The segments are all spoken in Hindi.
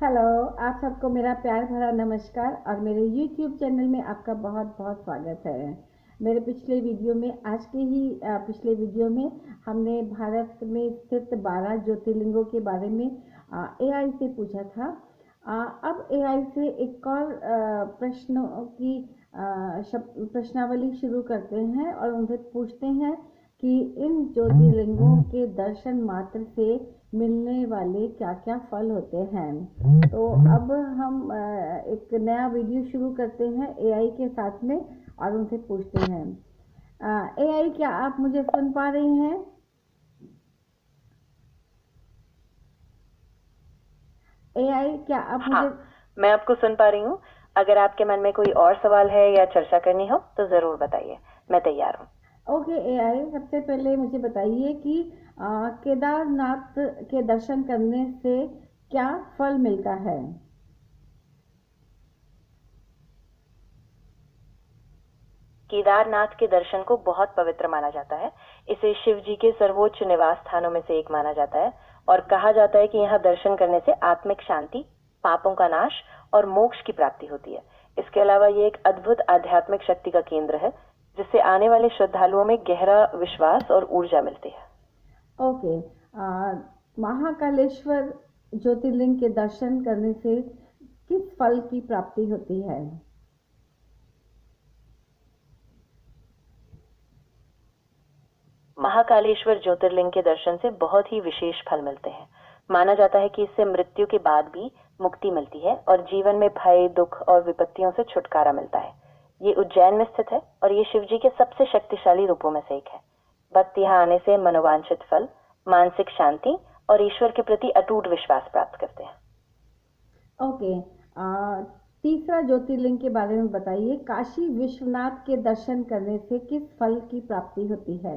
हेलो, आप सबको मेरा प्यार भरा नमस्कार और मेरे YouTube चैनल में आपका बहुत बहुत स्वागत है। मेरे पिछले वीडियो में पिछले वीडियो में हमने भारत में स्थित 12 ज्योतिर्लिंगों के बारे में AI से पूछा था। अब AI से एक और प्रश्नों की प्रश्नावली शुरू करते हैं और उनसे पूछते हैं कि इन ज्योतिर्लिंगों के दर्शन मात्र से मिलने वाले क्या क्या फल होते हैं। तो अब हम एक नया वीडियो शुरू करते हैं AI के साथ में और उनसे पूछते हैं। AI, क्या आप मुझे सुन पा रही हैं? AI, क्या आप हाँ, मुझे मैं आपको सुन पा रही हूँ। अगर आपके मन में कोई और सवाल है या चर्चा करनी हो तो जरूर बताइए, मैं तैयार हूँ। ओके AI, सबसे पहले मुझे बताइए कि केदारनाथ के दर्शन करने से क्या फल मिलता है। केदारनाथ के दर्शन को बहुत पवित्र माना जाता है। इसे शिव जी के सर्वोच्च निवास स्थानों में से एक माना जाता है और कहा जाता है कि यहाँ दर्शन करने से आत्मिक शांति, पापों का नाश और मोक्ष की प्राप्ति होती है। इसके अलावा ये एक अद्भुत आध्यात्मिक शक्ति का केंद्र है, जिससे आने वाले श्रद्धालुओं में गहरा विश्वास और ऊर्जा मिलती है। ओके, महाकालेश्वर ज्योतिर्लिंग के दर्शन करने से किस फल की प्राप्ति होती है। महाकालेश्वर ज्योतिर्लिंग के दर्शन से बहुत ही विशेष फल मिलते हैं। माना जाता है कि इससे मृत्यु के बाद भी मुक्ति मिलती है और जीवन में भय, दुख और विपत्तियों से छुटकारा मिलता है। ये उज्जैन में स्थित है और ये शिव जी के सबसे शक्तिशाली रूपों में से एक है। भक्त यहाँ आने से मनोवांछित फल, मानसिक शांति और ईश्वर के प्रति अटूट विश्वास प्राप्त करते हैं। ओके, तीसरा ज्योतिर्लिंग के बारे में बताइए। काशी विश्वनाथ के दर्शन करने से किस फल की प्राप्ति होती है।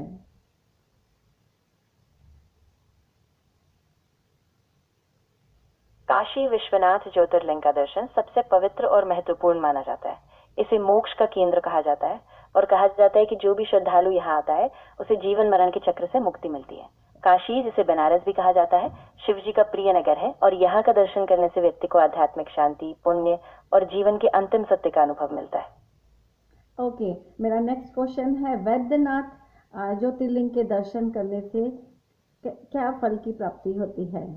काशी विश्वनाथ ज्योतिर्लिंग का दर्शन सबसे पवित्र और महत्वपूर्ण माना जाता है। इसे मोक्ष का केंद्र कहा जाता है और कहा जाता है कि जो भी श्रद्धालु यहाँ आता है उसे जीवन मरण के चक्र से मुक्ति मिलती है। काशी, जिसे बनारस भी कहा जाता है, शिव जी का प्रिय नगर है और यहाँ का दर्शन करने से व्यक्ति को आध्यात्मिक शांति, पुण्य और जीवन के अंतिम सत्य का अनुभव मिलता है। ओके, मेरा नेक्स्ट क्वेश्चन है, वैद्यनाथ ज्योतिर्लिंग के दर्शन करने से क्या फल की प्राप्ति होती है।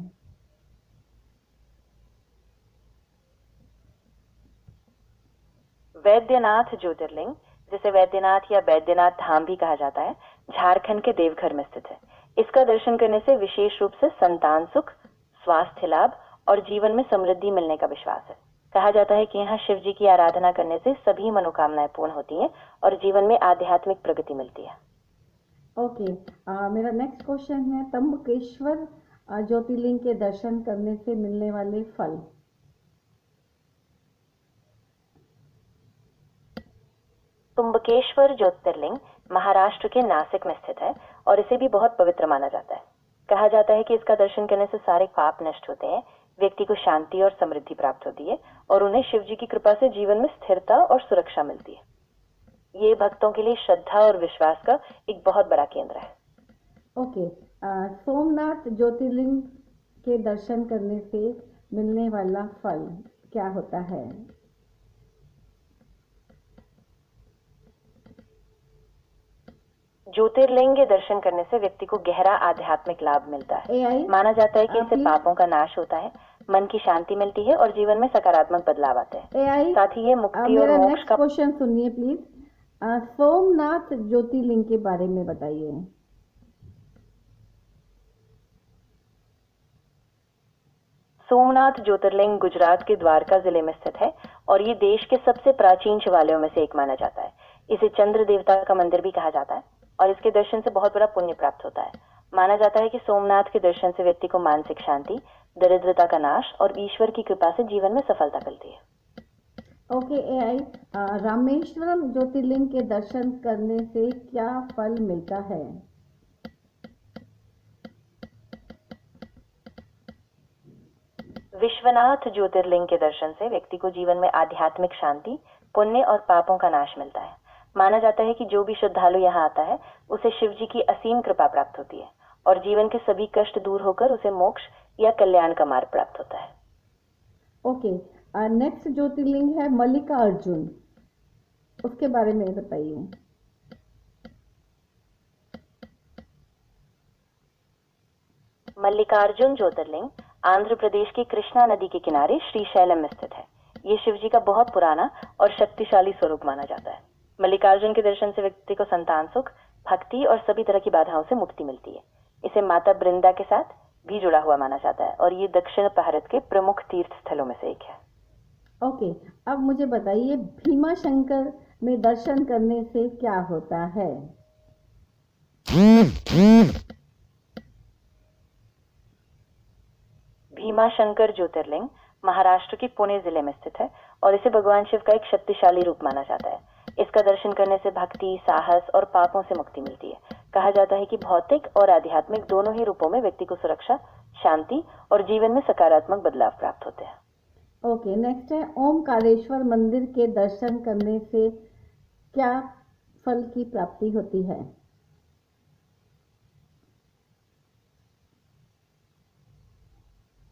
वैद्यनाथ ज्योतिर्लिंग, जिसे वैद्यनाथ या बैद्यनाथ धाम भी कहा जाता है, झारखंड के देवघर में स्थित है। इसका दर्शन करने से विशेष रूप से संतान सुख, स्वास्थ्य लाभ और जीवन में समृद्धि मिलने का विश्वास है। कहा जाता है कि यहाँ शिव जी की आराधना करने से सभी मनोकामनाएं पूर्ण होती हैं और जीवन में आध्यात्मिक प्रगति मिलती है। ओके, मेरा नेक्स्ट क्वेश्चन है, त्र्यंबकेश्वर ज्योतिर्लिंग के दर्शन करने से मिलने वाले फल। त्र्यंबकेश्वर ज्योतिर्लिंग महाराष्ट्र के नासिक में स्थित है और इसे भी बहुत पवित्र माना जाता है। कहा जाता है कि इसका दर्शन करने से सारे पाप नष्ट होते हैं, व्यक्ति को शांति और समृद्धि प्राप्त होती है और उन्हें शिव जी की कृपा से जीवन में स्थिरता और सुरक्षा मिलती है। ये भक्तों के लिए श्रद्धा और विश्वास का एक बहुत बड़ा केंद्र है। ओके, सोमनाथ ज्योतिर्लिंग के दर्शन करने से मिलने वाला फल क्या होता है। ज्योतिर्लिंग के दर्शन करने से व्यक्ति को गहरा आध्यात्मिक लाभ मिलता है। AI, माना जाता है कि इससे प्लीज पापों का नाश होता है, मन की शांति मिलती है और जीवन में सकारात्मक बदलाव आते हैं। AI, साथ ही ये मुक्ति और मेरा मोक्ष नेक्स्ट का क्वेश्चन सुनिए प्लीज। सोमनाथ ज्योतिर्लिंग के बारे में बताइए। सोमनाथ ज्योतिर्लिंग गुजरात के द्वारका जिले में स्थित है और ये देश के सबसे प्राचीन शिवालयों में से एक माना जाता है। इसे चंद्र देवता का मंदिर भी कहा जाता है और इसके दर्शन से बहुत बड़ा पुण्य प्राप्त होता है। माना जाता है कि सोमनाथ के दर्शन से व्यक्ति को मानसिक शांति, दरिद्रता का नाश और ईश्वर की कृपा से जीवन में सफलता मिलती है। ओके AI, रामेश्वरम ज्योतिर्लिंग के दर्शन करने से क्या फल मिलता है। विश्वनाथ ज्योतिर्लिंग के दर्शन से व्यक्ति को जीवन में आध्यात्मिक शांति, पुण्य और पापों का नाश मिलता है। माना जाता है कि जो भी श्रद्धालु यहाँ आता है उसे शिव जी की असीम कृपा प्राप्त होती है और जीवन के सभी कष्ट दूर होकर उसे मोक्ष या कल्याण का मार्ग प्राप्त होता है। ओके, नेक्स्ट ज्योतिर्लिंग है मल्लिकार्जुन, उसके बारे में बताइए। मल्लिकार्जुन ज्योतिर्लिंग आंध्र प्रदेश की कृष्णा नदी के किनारे श्रीशैलम में स्थित है। ये शिव जी का बहुत पुराना और शक्तिशाली स्वरूप माना जाता है। मल्लिकार्जुन के दर्शन से व्यक्ति को संतान सुख, भक्ति और सभी तरह की बाधाओं से मुक्ति मिलती है। इसे माता वृंदा के साथ भी जुड़ा हुआ माना जाता है और ये दक्षिण भारत के प्रमुख तीर्थ स्थलों में से एक है। ओके, अब मुझे बताइए भीमा शंकर में दर्शन करने से क्या होता है? भीमा शंकर ज्योतिर्लिंग महाराष्ट्र के पुणे जिले में स्थित है और इसे भगवान शिव का एक शक्तिशाली रूप माना जाता है। इसका दर्शन करने से भक्ति, साहस और पापों से मुक्ति मिलती है। कहा जाता है कि भौतिक और आध्यात्मिक दोनों ही रूपों में व्यक्ति को सुरक्षा, शांति और जीवन में सकारात्मक बदलाव प्राप्त होते हैं। ओके, नेक्स्ट है ओमकारेश्वर मंदिर के दर्शन करने से क्या फल की प्राप्ति होती है?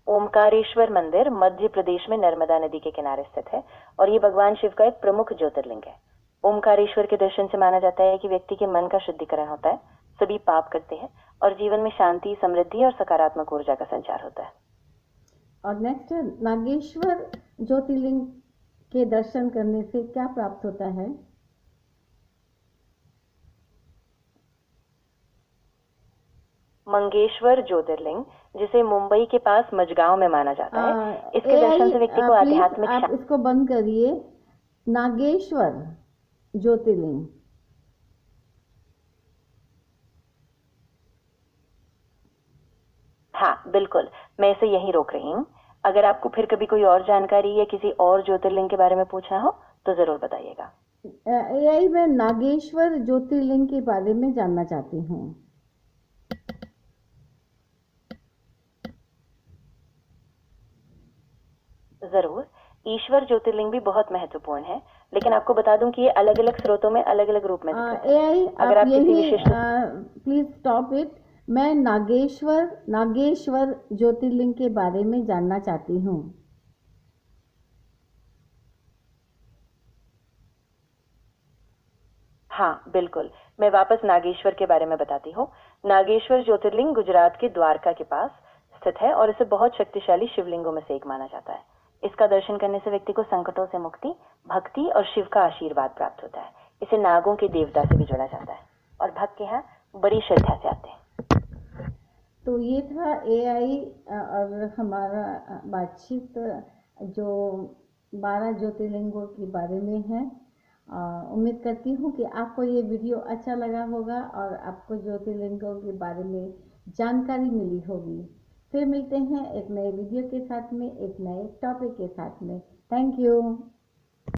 ओमकारेश्वर मंदिर मध्य प्रदेश में नर्मदा नदी के किनारे स्थित है और ये भगवान शिव का एक प्रमुख ज्योतिर्लिंग है। ओमकारेश्वर के दर्शन से माना जाता है कि व्यक्ति के मन का शुद्धिकरण होता है, सभी पाप कटते हैं और जीवन में शांति, समृद्धि और सकारात्मक ऊर्जा का संचार होता है। और नेक्स्ट है नागेश्वर ज्योतिर्लिंग के दर्शन करने से क्या प्राप्त होता है? मंगेश्वर ज्योतिर्लिंग, जिसे मुंबई के पास मजगांव में माना जाता है, इसके दर्शन से व्यक्ति को आध्यात्मिक आप इसको बंद करिए। नागेश्वर ज्योतिर्लिंग, हाँ बिल्कुल, मैं इसे यहीं रोक रही हूँ। अगर आपको फिर कभी कोई और जानकारी या किसी और ज्योतिर्लिंग के बारे में पूछना हो तो जरूर बताइएगा। AI मैं नागेश्वर ज्योतिर्लिंग के बारे में जानना चाहती हूँ। जरूर, ईश्वर ज्योतिर्लिंग भी बहुत महत्वपूर्ण है, लेकिन आपको बता दूं कि ये अलग अलग स्रोतों में अलग अलग रूप में दिखते हैं। AI अगर आप किसी विशेष प्लीज स्टॉप इट। मैं नागेश्वर ज्योतिर्लिंग के बारे में जानना चाहती हूँ। हाँ बिल्कुल, मैं वापस नागेश्वर के बारे में बताती हूँ। नागेश्वर ज्योतिर्लिंग गुजरात के द्वारका के पास स्थित है और इसे बहुत शक्तिशाली शिवलिंगों में से एक माना जाता है। इसका दर्शन करने से व्यक्ति को संकटों से मुक्ति, भक्ति और शिव का आशीर्वाद प्राप्त होता है। इसे नागों के देवता से भी जोड़ा जाता है और भक्त यहाँ बड़ी श्रद्धा से आते हैं। तो ये था AI और हमारा बातचीत जो 12 ज्योतिर्लिंगों के बारे में है। उम्मीद करती हूँ कि आपको ये वीडियो अच्छा लगा होगा और आपको ज्योतिर्लिंगों के बारे में जानकारी मिली होगी। फिर मिलते हैं एक नए वीडियो के साथ में, एक नए टॉपिक के साथ में। Thank you.